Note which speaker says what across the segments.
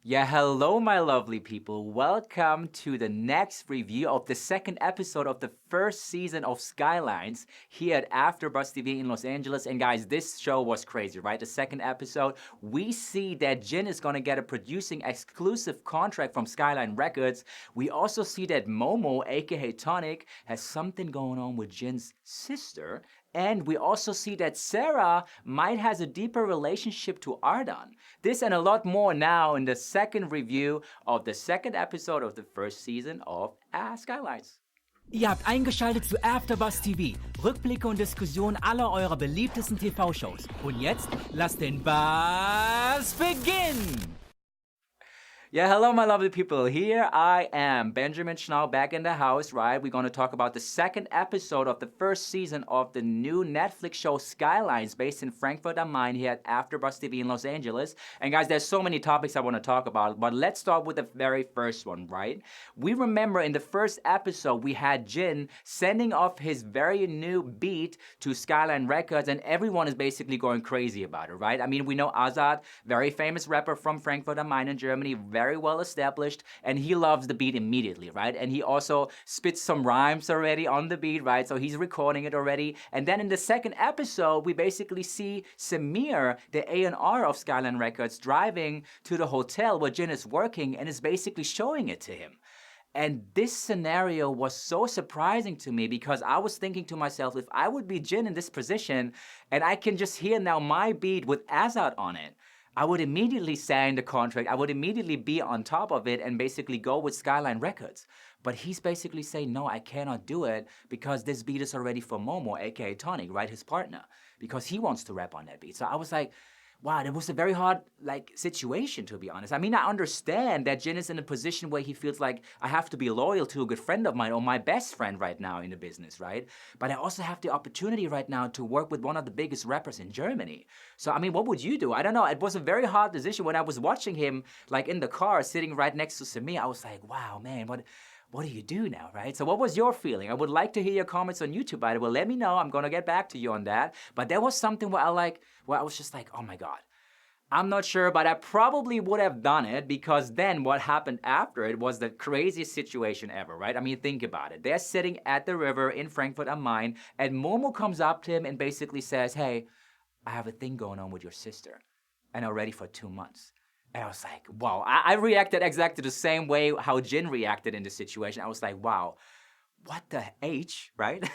Speaker 1: Yeah, hello, my lovely people. Welcome to the next review of the second episode of the first season of Skylines here at AfterBuzz TV in Los Angeles. And guys, this show was crazy, right? The second episode, we see that Jinn is gonna get a producing exclusive contract from Skyline Records. We also see that Momo, aka Tonik, has something going on with Jinn's sister. And we also see that Sara might has a deeper relationship to Ardan. This and a lot more now in the second review of the second episode of the first season of Skylines.
Speaker 2: Ihr habt eingeschaltet zu AfterBuzz TV. Rückblicke und Diskussionen aller eurer beliebtesten TV-Shows. Und jetzt lasst den Buzz beginnen!
Speaker 1: Yeah, hello, my lovely people. Here I am, Benjamin Schnau, back in the house, right? We're going to talk about the second episode of the first season of the new Netflix show Skylines, based in Frankfurt am Main here at AfterBuzz TV in Los Angeles. And guys, there's so many topics I want to talk about, but let's start with the very first one, right? We remember in the first episode, we had Jinn sending off his very new beat to Skyline Records, and everyone is basically going crazy about it, right? I mean, we know Azad, very famous rapper from Frankfurt am Main in Germany, very well established, and he loves the beat immediately, right? And he also spits some rhymes already on the beat, right? So he's recording it already. And then in the second episode, we basically see Samir, the A&R of Skyline Records, driving to the hotel where Jinn is working and is basically showing it to him. And this scenario was so surprising to me because I was thinking to myself, if I would be Jinn in this position and I can just hear now my beat with Azad on it, I would immediately sign the contract. I would immediately be on top of it and basically go with Skyline Records. But he's basically saying, no, I cannot do it because this beat is already for Momo, aka Tonik, right, his partner, because he wants to rap on that beat. So I was like, wow, it was a very hard situation, to be honest. I mean, I understand that Jinn is in a position where he feels like I have to be loyal to a good friend of mine or my best friend right now in the business, right? But I also have the opportunity right now to work with one of the biggest rappers in Germany. So, I mean, what would you do? I don't know. It was a very hard decision. When I was watching him, in the car, sitting right next to Samir, I was like, wow, man, what do you do now, right? So what was your feeling? I would like to hear your comments on YouTube, by the way. Let me know. I'm going to get back to you on that. But there was something where I was just like, oh my God. I'm not sure, but I probably would have done it because then what happened after it was the craziest situation ever, right? I mean, think about it. They're sitting at the river in Frankfurt am Main, and Momo comes up to him and basically says, hey, I have a thing going on with your sister, and already for 2 months. And I was like, wow. I reacted exactly the same way how Jinn reacted in the situation. I was like, wow. What the H, right?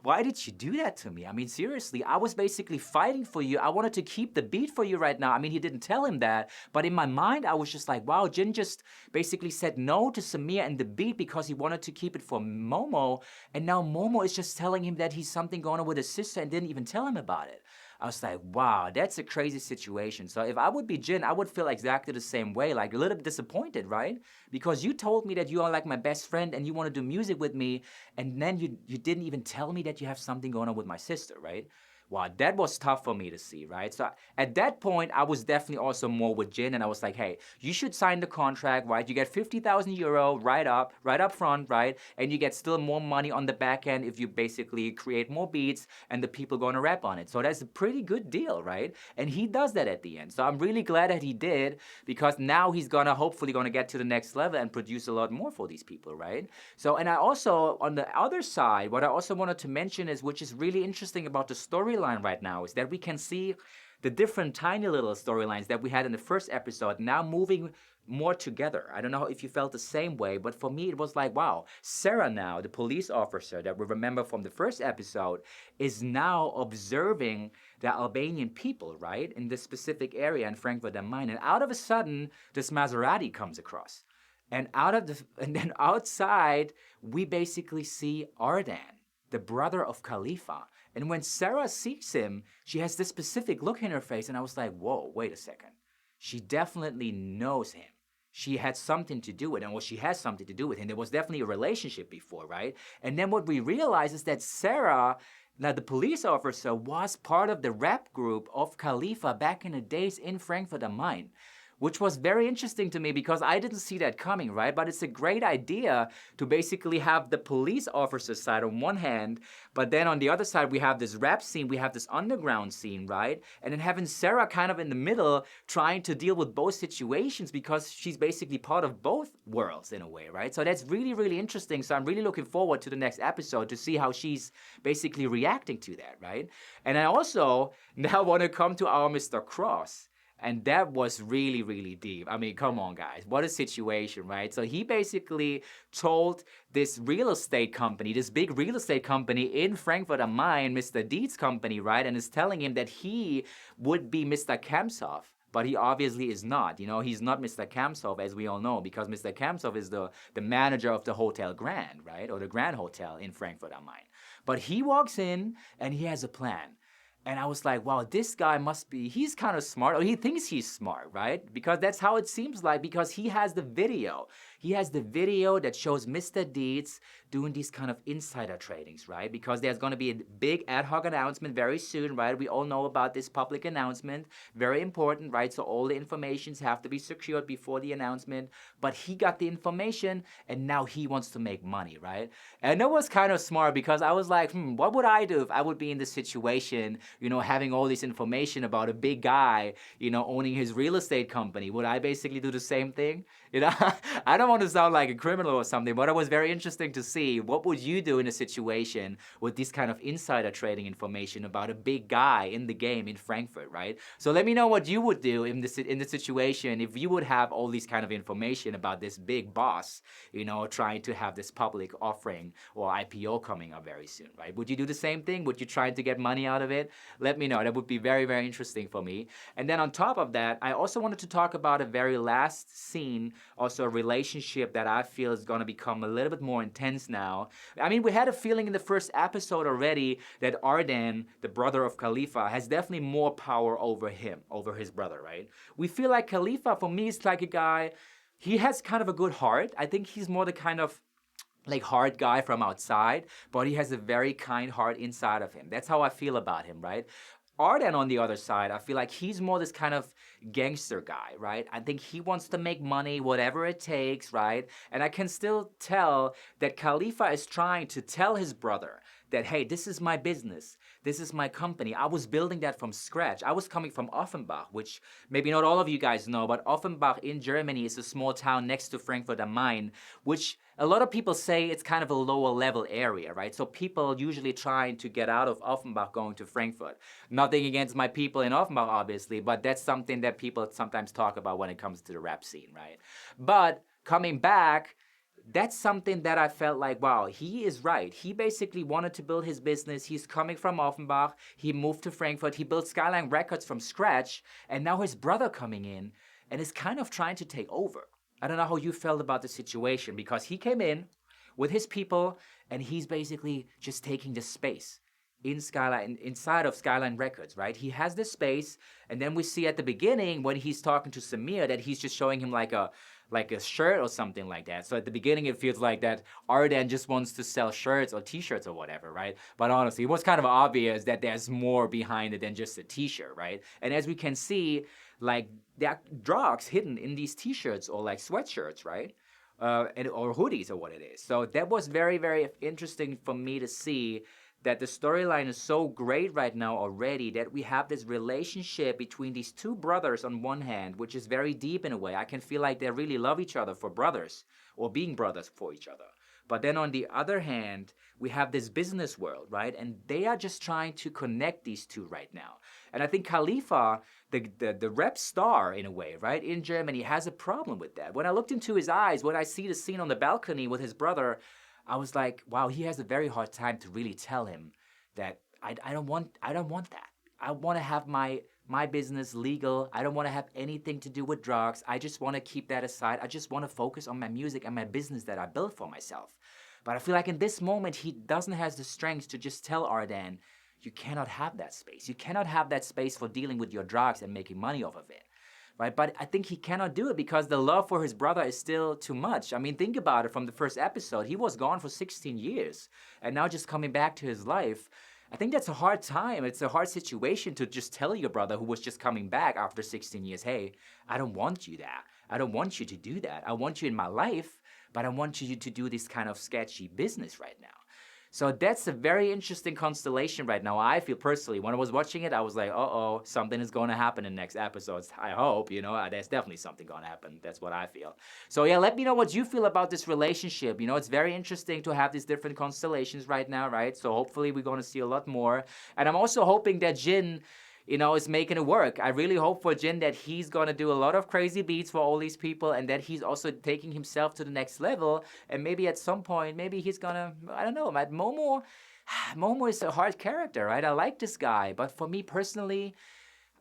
Speaker 1: Why did you do that to me? I mean, seriously, I was basically fighting for you. I wanted to keep the beat for you right now. I mean, he didn't tell him that, but in my mind, I was just like, wow, Jinn just basically said no to Samir and the beat because he wanted to keep it for Momo, and now Momo is just telling him that he's something going on with his sister and didn't even tell him about it. I was like, wow, that's a crazy situation. So if I would be Jinn, I would feel exactly the same way, like a little bit disappointed, right? Because you told me that you are like my best friend and you want to do music with me, and then you didn't even tell me that you have something going on with my sister, right? Wow, that was tough for me to see, right? So at that point, I was definitely also more with Jinn, and I was like, hey, you should sign the contract, right? You get 50,000 euro right up front, right? And you get still more money on the back end if you basically create more beats and the people going to rap on it. So that's a pretty good deal, right? And he does that at the end. So I'm really glad that he did, because now he's hopefully gonna get to the next level and produce a lot more for these people, right? So, and I also, on the other side, what I also wanted to mention is, which is really interesting about the storyline right now, is that we can see the different tiny little storylines that we had in the first episode now moving more together. I don't know if you felt the same way, but for me it was like, wow, Sara now, the police officer that we remember from the first episode, is now observing the Albanian people, right, in this specific area in Frankfurt am Main, and out of a sudden, this Maserati comes across. And then outside, we basically see Ardan, the brother of Khalifa. And when Sara sees him, she has this specific look in her face, and I was like, whoa, wait a second. She definitely knows him. She had something to do with him, or she has something to do with him. There was definitely a relationship before, right? And then what we realize is that Sara, now the police officer, was part of the rap group of Khalifa back in the days in Frankfurt am Main. which was very interesting to me because I didn't see that coming, right? But it's a great idea to basically have the police officer side on one hand, but then on the other side, we have this rap scene, we have this underground scene, right? And then having Sara kind of in the middle trying to deal with both situations because she's basically part of both worlds in a way, right? So that's really, really interesting. So I'm really looking forward to the next episode to see how she's basically reacting to that, right? And I also now want to come to our Mr. Cross. And that was really, really deep. I mean, come on, guys. What a situation, right? So he basically told this real estate company, this big real estate company in Frankfurt am Main, Mr. Dietz' company, right? And is telling him that he would be Mr. Kemsov. But he obviously is not. You know, he's not Mr. Kemsov, as we all know, because Mr. Kemsov is the manager of the Hotel Grand, right? Or the Grand Hotel in Frankfurt am Main. But he walks in and he has a plan. And I was like, wow, this guy must be, he's kind of smart, or he thinks he's smart, right? Because that's how it seems like, because he has the video. He has the video that shows Mr. Dietz doing these kind of insider tradings, right? Because there's going to be a big ad hoc announcement very soon, right? We all know about this public announcement. Very important, right? So all the informations have to be secured before the announcement. But he got the information, and now he wants to make money, right? And it was kind of smart because I was like, what would I do if I would be in this situation, you know, having all this information about a big guy, you know, owning his real estate company? Would I basically do the same thing? You know, I don't want to sound like a criminal or something, but it was very interesting to see what would you do in a situation with this kind of insider trading information about a big guy in the game in Frankfurt, right? So let me know what you would do in this situation if you would have all these kind of information about this big boss, you know, trying to have this public offering or IPO coming up very soon, right? Would you do the same thing? Would you try to get money out of it? Let me know. That would be very, very interesting for me. And then on top of that, I also wanted to talk about a very last scene, also a relationship that I feel is going to become a little bit more intense now. I mean, we had a feeling in the first episode already that Ardan, the brother of Khalifa, has definitely more power over him, over his brother, right? We feel like Khalifa, for me, is like a guy, he has kind of a good heart. I think he's more the kind of like hard guy from outside, but he has a very kind heart inside of him. That's how I feel about him, right? Ardan, on the other side, I feel like he's more this kind of gangster guy, right? I think he wants to make money, whatever it takes, right? And I can still tell that Khalifa is trying to tell his brother that, hey, this is my business. This is my company. I was building that from scratch. I was coming from Offenbach, which maybe not all of you guys know, but Offenbach in Germany is a small town next to Frankfurt am Main, which a lot of people say it's kind of a lower level area, right? So people usually trying to get out of Offenbach going to Frankfurt. Nothing against my people in Offenbach, obviously, but that's something that people sometimes talk about when it comes to the rap scene, right? But coming back, that's something that I felt like, wow, he is right. He basically wanted to build his business. He's coming from Offenbach. He moved to Frankfurt. He built Skyline Records from scratch. And now his brother coming in and is kind of trying to take over. I don't know how you felt about the situation, because he came in with his people and he's basically just taking the space in Skyline, inside of Skyline Records, right? He has this space, and then we see at the beginning when he's talking to Samir that he's just showing him like a shirt or something like that. So at the beginning it feels like that Ardan just wants to sell shirts or t-shirts or whatever, right? But honestly, it was kind of obvious that there's more behind it than just a t-shirt, right? And as we can see, like, there are drugs hidden in these t-shirts or like sweatshirts, right? Or hoodies or what it is. So that was very, very interesting for me to see that the storyline is so great right now already, that we have this relationship between these two brothers on one hand, which is very deep in a way. I can feel like they really love each other for brothers, or being brothers for each other. But then on the other hand, we have this business world, right? And they are just trying to connect these two right now. And I think Khalifa, the rep star in a way, right, in Germany, has a problem with that. When I looked into his eyes, when I see the scene on the balcony with his brother, I was like, wow, he has a very hard time to really tell him that I don't want that. I want to have my business legal. I don't want to have anything to do with drugs. I just want to keep that aside. I just want to focus on my music and my business that I built for myself. But I feel like in this moment, he doesn't have the strength to just tell Ardan, you cannot have that space. You cannot have that space for dealing with your drugs and making money off of it. Right? But I think he cannot do it because the love for his brother is still too much. I mean, think about it. From the first episode, he was gone for 16 years. And now just coming back to his life, I think that's a hard time. It's a hard situation to just tell your brother who was just coming back after 16 years, hey, I don't want you there. I don't want you to do that. I want you in my life, but I want you to do this kind of sketchy business right now. So that's a very interesting constellation right now. I feel personally, when I was watching it, I was like, uh-oh, something is going to happen in the next episodes. I hope, there's definitely something going to happen. That's what I feel. So yeah, let me know what you feel about this relationship. It's very interesting to have these different constellations right now, right? So hopefully we're going to see a lot more. And I'm also hoping that Jinn, is making it work. I really hope for Jinn that he's going to do a lot of crazy beats for all these people and that he's also taking himself to the next level. And maybe at some point, maybe he's going to, I don't know, Momo is a hard character, right? I like this guy. But for me personally,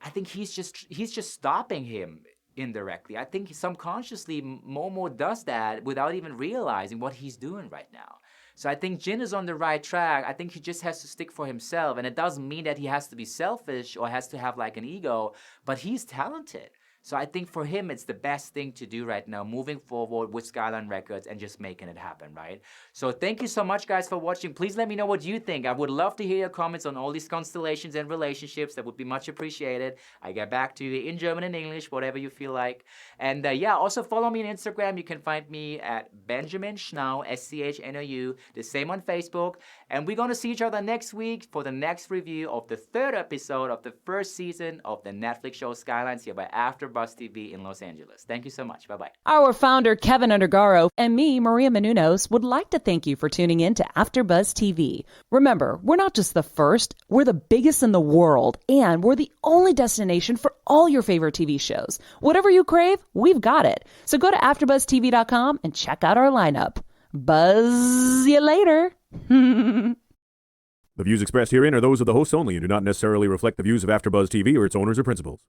Speaker 1: I think he's just stopping him indirectly. I think subconsciously Momo does that without even realizing what he's doing right now. So I think Jinn is on the right track. I think he just has to stick for himself. And it doesn't mean that he has to be selfish or has to have like an ego, but he's talented. So I think for him, it's the best thing to do right now, moving forward with Skyline Records and just making it happen, right? So thank you so much, guys, for watching. Please let me know what you think. I would love to hear your comments on all these constellations and relationships. That would be much appreciated. I get back to you in German and English, whatever you feel like. And also follow me on Instagram. You can find me at Benjamin Schnau, SCHNOU, the same on Facebook. And we're going to see each other next week for the next review of the 3rd episode of the 1st season of the Netflix show Skylines here by AfterBuzz TV in Los Angeles. Thank you so much. Bye-bye.
Speaker 3: Our founder, Keven Undergaro, and me, Maria Menounos, would like to thank you for tuning in to AfterBuzz TV. Remember, we're not just the first, we're the biggest in the world, and we're the only destination for all your favorite TV shows. Whatever you crave, we've got it. So go to AfterBuzzTV.com and check out our lineup. Buzz you later.
Speaker 4: The views expressed herein are those of the hosts only and do not necessarily reflect the views of AfterBuzz TV or its owners or principals.